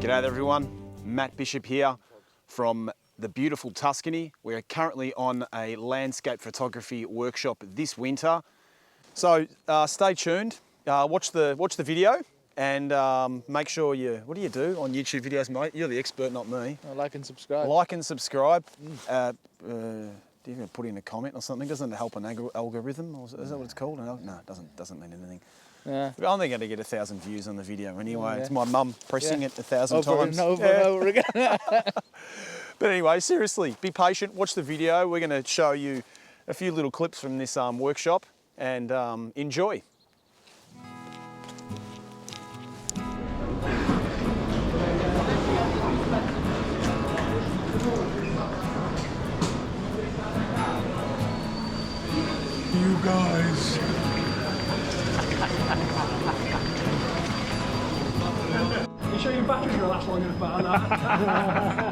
G'day everyone, Matt Bishop here from the beautiful Tuscany. We're currently on a landscape photography workshop this winter. So stay tuned, watch the video and make sure what do you do on YouTube videos, mate? You're the expert, not me. Like and subscribe. Like and subscribe. Do you even put in a comment or something? Doesn't it help an algorithm? Or is that what it's called? No, it doesn't mean anything. Yeah. I'm only going to get 1,000 views on the video anyway. Yeah. It's my mum pressing it 1,000 times. Over and over again. But anyway, seriously, be patient, watch the video. We're going to show you a few little clips from this workshop and enjoy. You guys. You sure your battery's gonna last long enough about that?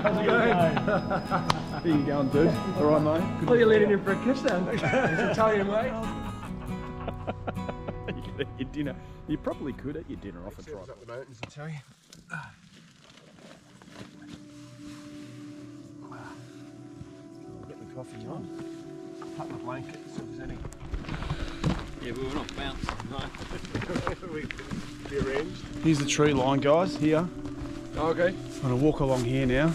How's it going? How you going, dude? All right, mate? Oh, you're leading in for a kiss then? It's Italian, mate. You could eat your dinner. You probably could eat your dinner off a tripod. Up the mountains, I tell you. Get the coffee on. Pack the blanket, so if there's any. Yeah, but we're not bouncing, right? We arranged. Here's the tree line, guys, here. Oh, okay. I'm going to walk along here now.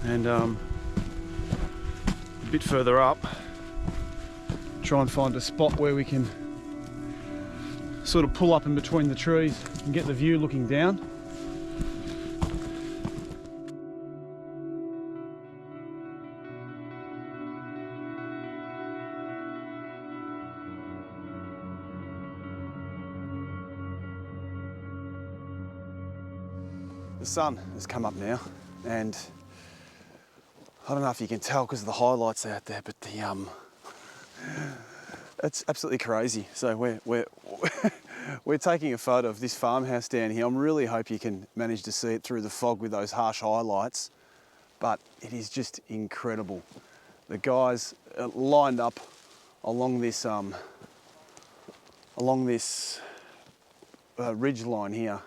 And a bit further up, try and find a spot where we can sort of pull up in between the trees and get the view looking down. The sun has come up now, and I don't know if you can tell because of the highlights out there, but it's absolutely crazy. So we're taking a photo of this farmhouse down here. I really hope you can manage to see it through the fog with those harsh highlights, but it is just incredible. The guys are lined up along this ridge line here,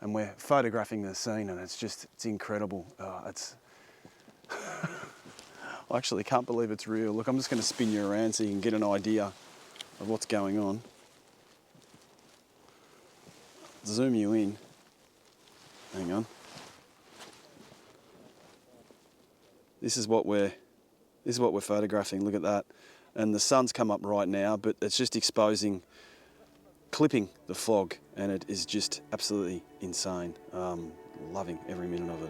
and we're photographing the scene, and it's incredible. I actually can't believe it's real. Look, I'm just going to spin you around so you can get an idea of what's going on. Zoom you in. Hang on. This is what we're photographing. Look at that. And the sun's come up right now, but it's just clipping the fog, and it is just absolutely insane. Loving every minute of it.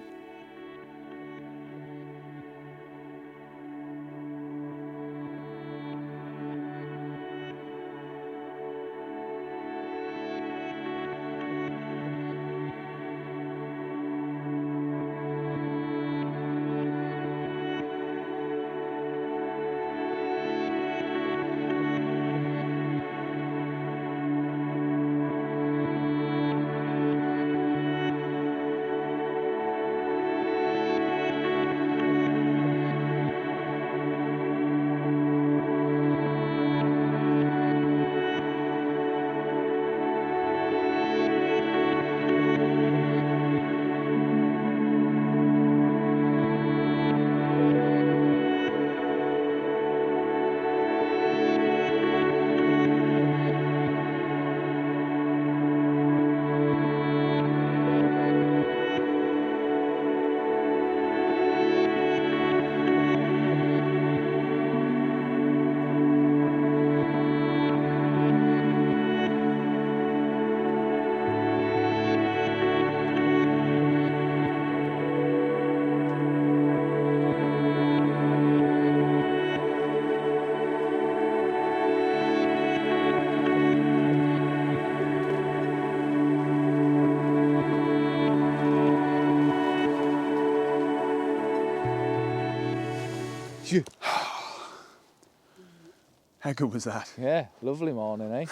How good was that? Yeah, lovely morning, eh?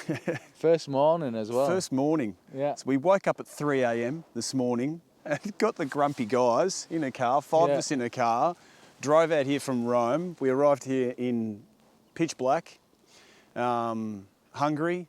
First morning as well. First morning. Yeah. So we woke up at 3 a.m. this morning and got the grumpy guys in a car, five of us in a car, drove out here from Rome. We arrived here in pitch black, hungry,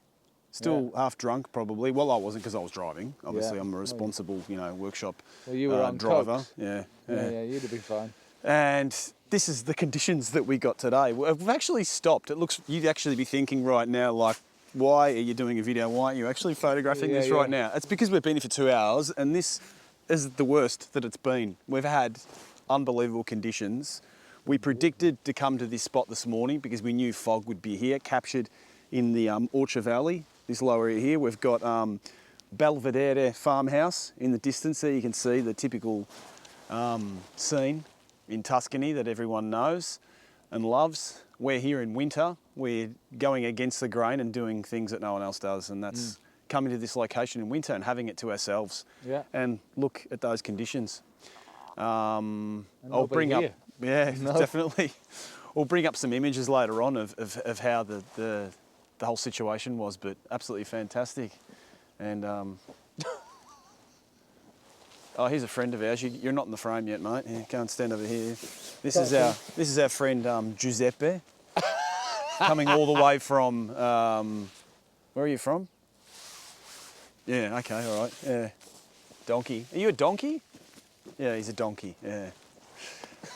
Still half drunk, probably. Well, I wasn't because I was driving. Obviously, I'm a responsible, workshop Well, you were on driver. cokes. Yeah. Yeah, you'd have been fine. And this is the conditions that we got today. We've actually stopped. It looks, you'd actually be thinking right now, like, why are you doing a video? Why are you actually photographing this right now? It's because we've been here for 2 hours, and this is the worst that it's been. We've had unbelievable conditions. We predicted to come to this spot this morning because we knew fog would be here, captured in the Orcia Valley, this lower area here. We've got Belvedere farmhouse in the distance there. You can see the typical scene in Tuscany that everyone knows and loves. We're here in winter. We're going against the grain and doing things that no one else does, and that's coming to this location in winter and having it to ourselves. Yeah. And look at those conditions. I'll bring up, definitely. We'll bring up some images later on of how the whole situation was, but absolutely fantastic. And oh, here's a friend of ours. You're not in the frame yet, mate. Yeah, go and stand over here. This is our friend Giuseppe, coming all the way from. Where are you from? Yeah. Okay. All right. Yeah. Donkey. Are you a donkey? Yeah, he's a donkey. Yeah.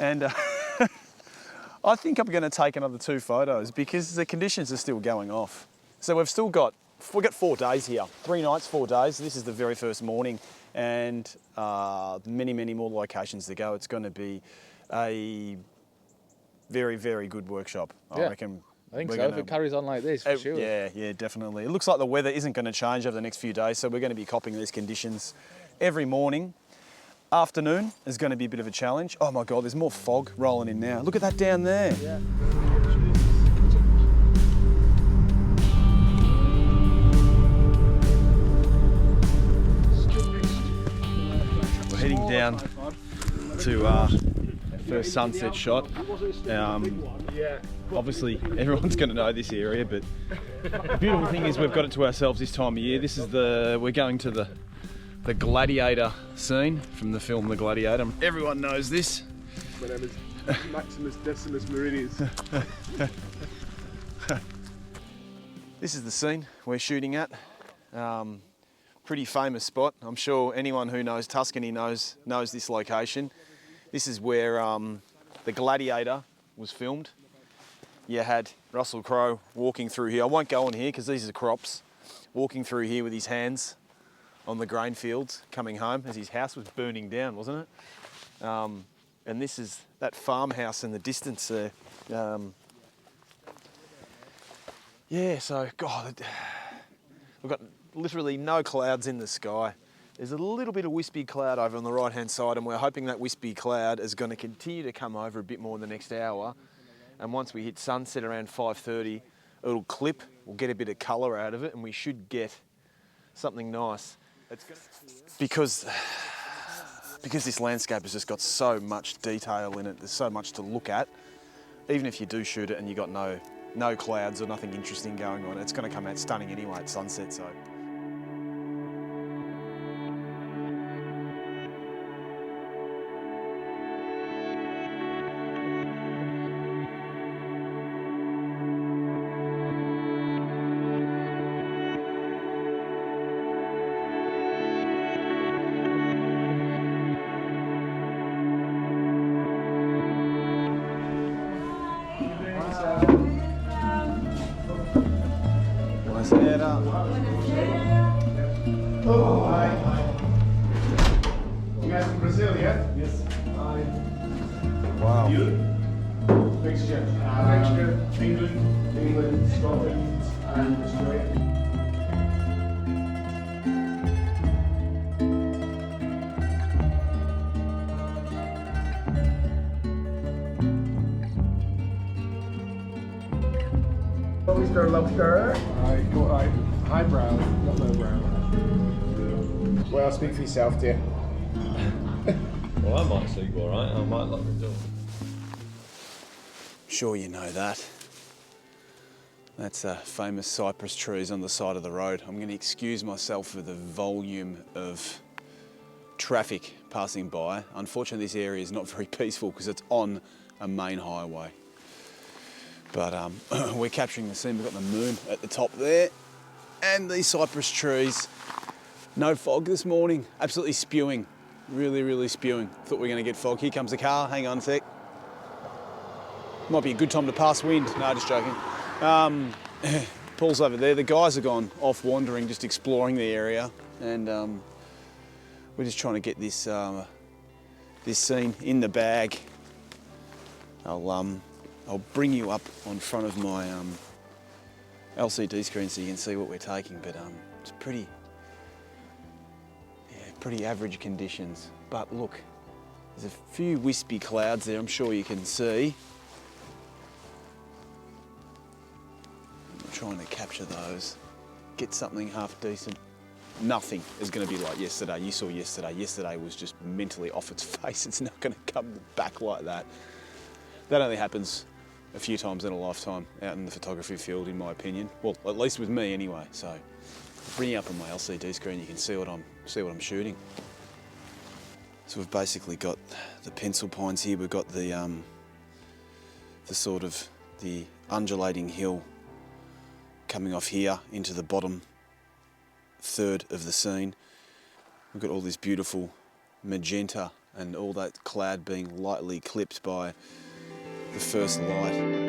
And I think I'm going to take another 2 photos because the conditions are still going off. So we've got 4 days here, 3 nights, 4 days. This is the very first morning, and many, many more locations to go. It's going to be a very, very good workshop. I reckon. I think so, if it carries on like this, for sure. Yeah, definitely. It looks like the weather isn't going to change over the next few days, so we're going to be copying these conditions every morning. Afternoon is going to be a bit of a challenge. Oh my God, there's more fog rolling in now. Look at that down there. Yeah. We're heading down to first sunset shot. Obviously, everyone's going to know this area, but the beautiful thing is we've got it to ourselves this time of year. This is we're going to the Gladiator scene from the film The Gladiator. Everyone knows this. My name is Maximus Decimus Meridius. This is the scene we're shooting at. Pretty famous spot. I'm sure anyone who knows Tuscany knows this location. This is where The Gladiator was filmed. You had Russell Crowe walking through here. I won't go on here because these are crops. Walking through here with his hands on the grain fields, coming home as his house was burning down, wasn't it? And this is that farmhouse in the distance there. Yeah, so, God, we've got literally no clouds in the sky. There's a little bit of wispy cloud over on the right-hand side, and we're hoping that wispy cloud is going to continue to come over a bit more in the next hour. And once we hit sunset around 5:30, it'll clip, we'll get a bit of colour out of it, and we should get something nice. Because this landscape has just got so much detail in it, there's so much to look at. Even if you do shoot it and you've got no clouds or nothing interesting going on, it's going to come out stunning anyway at sunset. So. Oh, hi. You guys from Brazil, yeah? Yes. Wow. You? Mixture. England, Scotland, and Australia. Lobster. Highbrow, not lowbrow. Well, speak for yourself, dear. Well, I might sleep all right. I might lock the door. Sure, you know that. That's famous cypress trees on the side of the road. I'm going to excuse myself for the volume of traffic passing by. Unfortunately, this area is not very peaceful because it's on a main highway. But we're capturing the scene. We've got the moon at the top there. and these cypress trees. No fog this morning, absolutely spewing. Really, really spewing. Thought we were going to get fog. Here comes the car, hang on a sec. Might be a good time to pass wind. No, just joking. Paul's over there. The guys have gone off wandering, just exploring the area, and we're just trying to get this this scene in the bag. I'll bring you up on front of my LCD screen so you can see what we're taking, but it's pretty average conditions. But look, there's a few wispy clouds there, I'm sure you can see. I'm trying to capture those, get something half decent. Nothing is going to be like yesterday. You saw yesterday. Yesterday was just mentally off its face. It's not going to come back like that. That only happens a few times in a lifetime out in the photography field, in my opinion. Well, at least with me anyway. So, bring it up on my LCD screen, you can see what I'm shooting. So we've basically got the pencil pines here. We've got the sort of the undulating hill coming off here into the bottom third of the scene. We've got all this beautiful magenta and all that cloud being lightly clipped by the first light.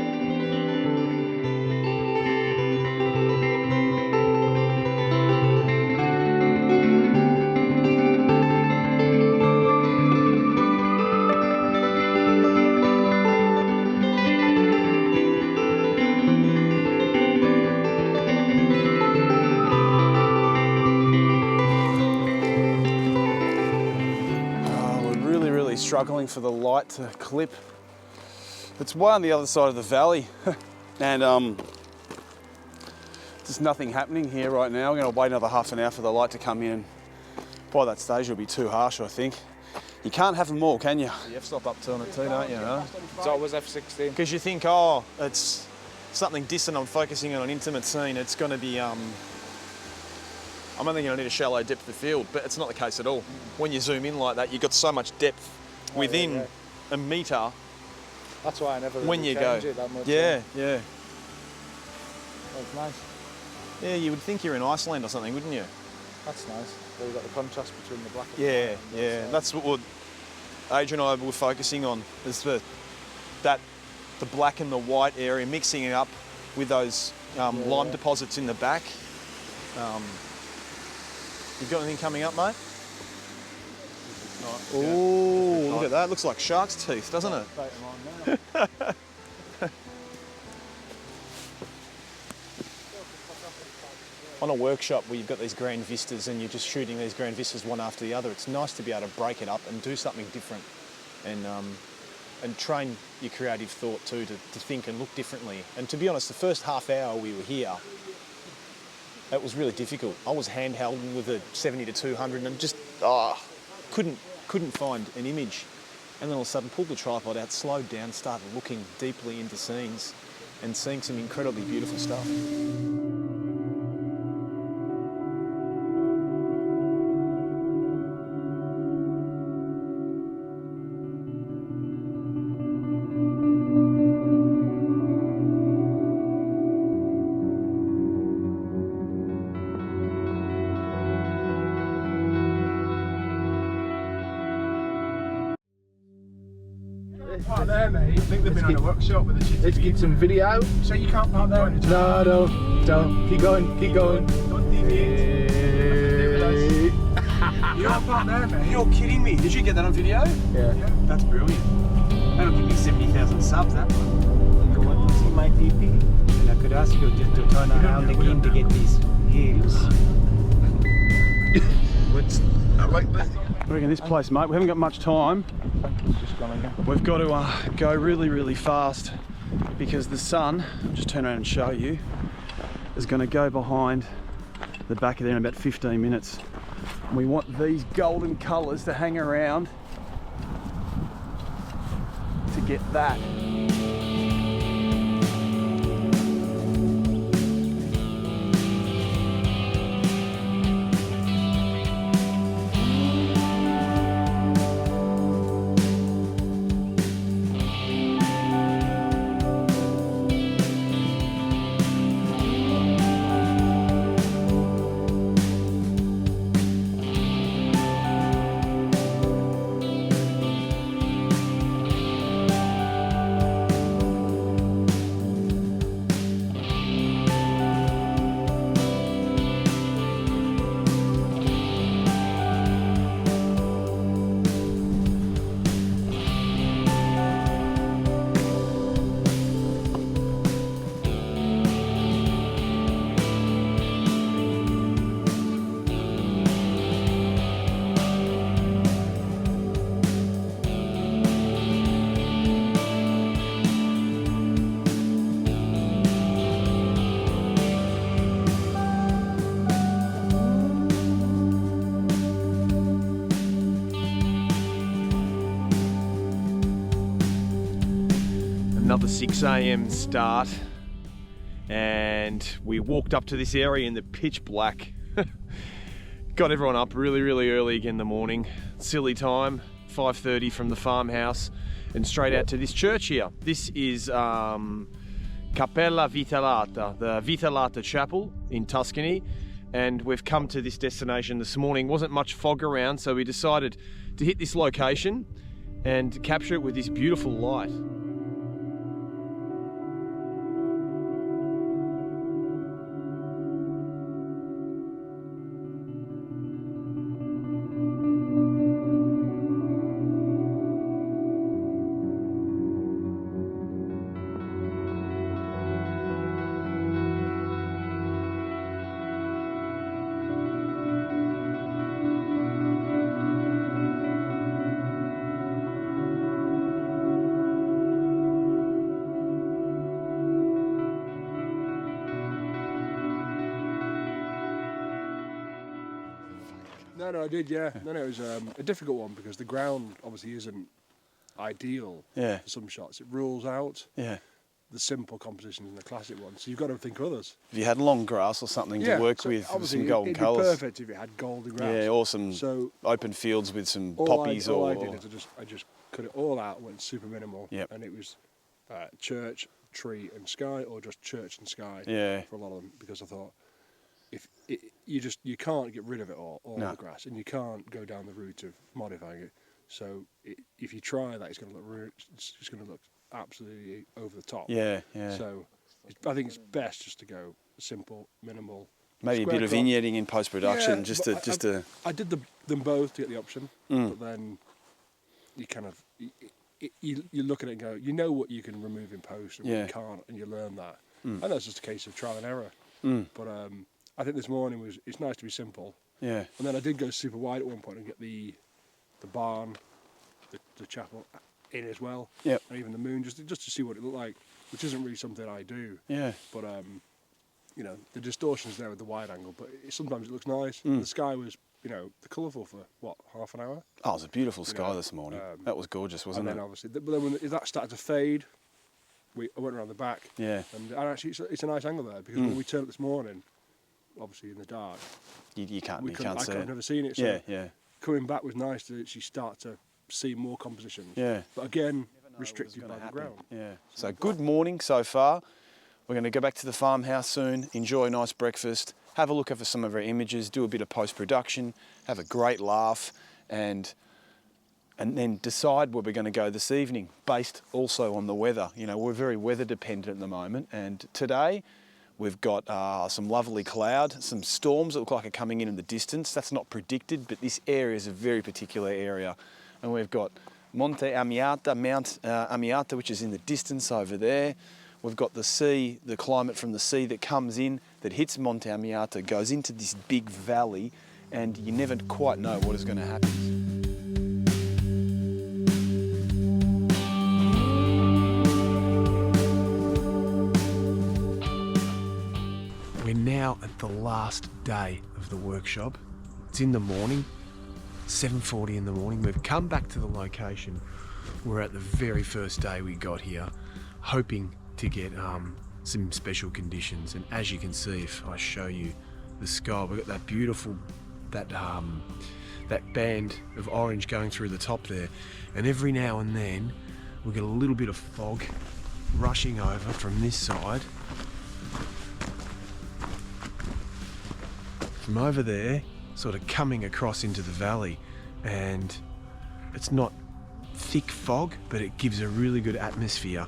Struggling for the light to clip. It's way on the other side of the valley and there's nothing happening here right now. We're going to wait another half an hour for the light to come in. By that stage it'll be too harsh, I think. You can't have them all, can you? You f-stop up to it too, don't you? Huh? It's always F16. Because you think, oh, it's something distant, I'm focusing on an intimate scene, it's going to be I'm only going to need a shallow depth of field, but it's not the case at all. When you zoom in like that, you've got so much depth within a metre. That's why I never really when you go. It that much. Yeah. That's nice. Yeah, you would think you're in Iceland or something, wouldn't you? That's nice. So you've got the contrast between the black and Yeah, white. yeah. That's what Adrian and I were focusing on, is the black and the white area, mixing it up with those lime deposits in the back. You got anything coming up, mate? Oh, look at that. Looks like shark's teeth, doesn't it? On a workshop where you've got these grand vistas and you're just shooting these grand vistas one after the other, it's nice to be able to break it up and do something different and train your creative thought too to think and look differently. And to be honest, the first half hour we were here, it was really difficult. I was handheld with a 70 to 200 and just couldn't find an image. And then all of a sudden pulled the tripod out, slowed down, started looking deeply into scenes and seeing some incredibly beautiful stuff. Park there, mate. I think they've been on a workshop with the GTV. Let's get some video. So you can't park there. No, don't. Keep going. Don't deviate. You can't park there, mate. You're kidding me. Did you get that on video? Yeah. That's brilliant. That'll give me 70,000 subs, that one. You want to see my PP? And I could ask you just to turn around again to get these hills. I like this. I reckon this place, mate, we haven't got much time. We've got to go really, really fast because the sun, I'll just turn around and show you, is going to go behind the back of there in about 15 minutes. We want these golden colours to hang around to get that. another 6 a.m. start, and we walked up to this area in the pitch black. Got everyone up really early again in the morning. Silly time, 5:30 from the farmhouse and straight out to this church here. This is Cappella Vitaleta, the Vitaleta chapel in Tuscany, and we've come to this destination this morning. Wasn't much fog around, so we decided to hit this location and capture it with this beautiful light. No, I did, yeah. No, it was a difficult one because the ground obviously isn't ideal for some shots. It rules out the simple compositions and the classic ones. So you've got to think of others. If you had long grass or something to work with some golden colours. It'd be perfect if it had golden grass. Yeah, or some open fields with some poppies. All I did is I just cut it all out, went super minimal, and it was church, tree and sky, or just church and sky for a lot of them, because I thought, you can't get rid of it all the grass, and you can't go down the route of modifying it. So if you try that, it's going to look absolutely over the top. Yeah. So I think it's best just to go simple, minimal. Maybe a bit of vignetting in post production, I did them both to get the option, but then you kind of you look at it and go, you know what you can remove in post and what you can't, and you learn that, and that's just a case of trial and error. But I think this morning it's nice to be simple. Yeah. And then I did go super wide at one point and get the barn, the chapel in as well. Yeah. And even the moon, just to see what it looked like, which isn't really something I do. Yeah. But the distortion's there with the wide angle, but sometimes it looks nice. The sky was, colourful for half an hour. Oh, it was a beautiful sky this morning. That was gorgeous, wasn't it? And then obviously, but then when that started to fade, I went around the back. Yeah. And actually, it's a nice angle there, because when we turned up this morning, obviously in the dark, you can't see it. I've never seen it. So coming back was nice to actually start to see more compositions. Yeah. But again, restricted by the ground. Yeah. So good morning so far. We're going to go back to the farmhouse soon, enjoy a nice breakfast, have a look over some of our images, do a bit of post-production, have a great laugh, and then decide where we're going to go this evening, based also on the weather. We're very weather dependent at the moment, and today we've got some lovely cloud, some storms that look like are coming in the distance. That's not predicted, but this area is a very particular area. And we've got Mount Amiata, which is in the distance over there. We've got the sea, the climate from the sea that comes in, that hits Monte Amiata, goes into this big valley, and you never quite know what is going to happen. We're now at the last day of the workshop. It's in the morning, 7:40 in the morning. We've come back to the location. We're at the very first day we got here, hoping to get some special conditions. And as you can see, if I show you the sky, we've got that beautiful, that band of orange going through the top there. And every now and then, we get a little bit of fog rushing over from this side. From over there, sort of coming across into the valley, and it's not thick fog, but it gives a really good atmosphere.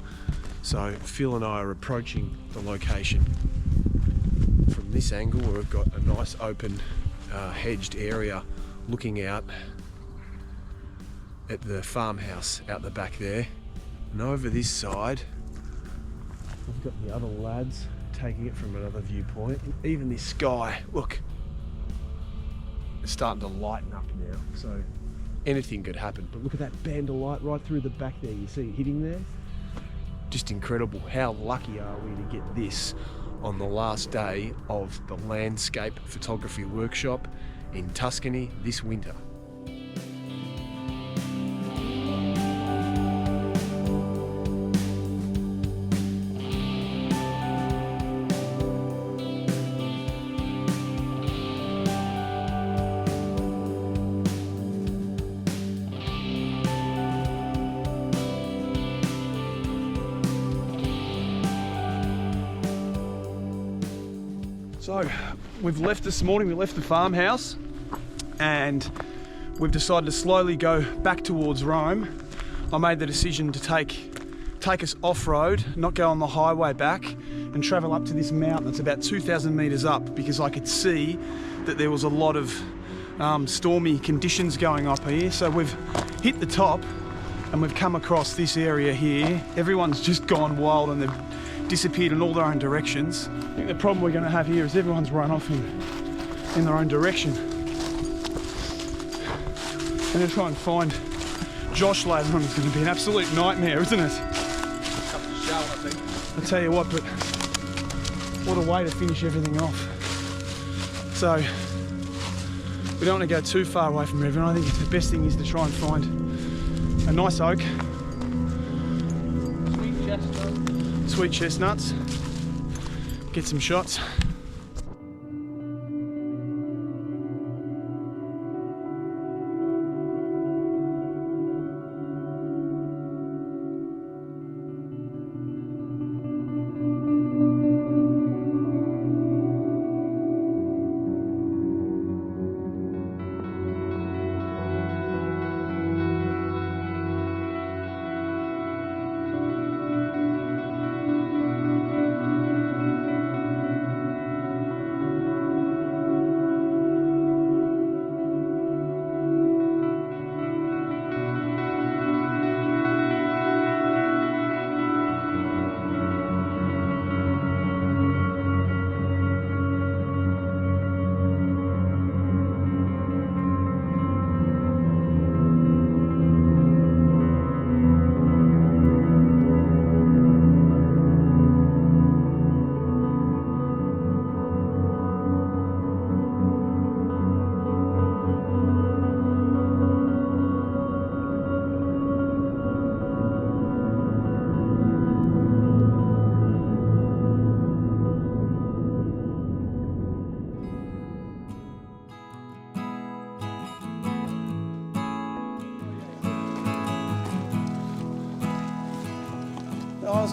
So Phil and I are approaching the location from this angle, where we've got a nice open hedged area looking out at the farmhouse out the back there. And over this side, we've got the other lads taking it from another viewpoint. Even this sky, look, it's starting to lighten up now, so anything could happen. But look at that band of light right through the back there, you see it hitting there? Just incredible. How lucky are we to get this on the last day of the landscape photography workshop in Tuscany this winter. So we've left this morning, we left the farmhouse and we've decided to slowly go back towards Rome. I made the decision to take us off-road, not go on the highway back, and travel up to this mountain that's about 2,000 metres up, because I could see that there was a lot of stormy conditions going up here. So we've hit the top and we've come across this area here. Everyone's just gone wild and they've disappeared in all their own directions. I think the problem we're going to have here is everyone's run off in their own direction. And to try and find Josh later on is going to be an absolute nightmare, isn't it? I tell you what, but what a way to finish everything off. So we don't want to go too far away from everyone. I think the best thing is to try and find a nice oak. Sweet chestnuts. Get some shots.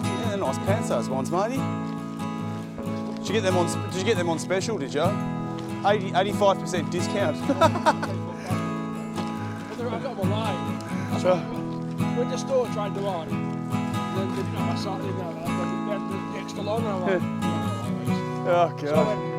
Yeah, nice pants, those ones, matey. Did you get them on special, did you? 85% discount. I got them online. That's what went to the store trying to on. Then I saw it in there. The extra long one. Oh, God.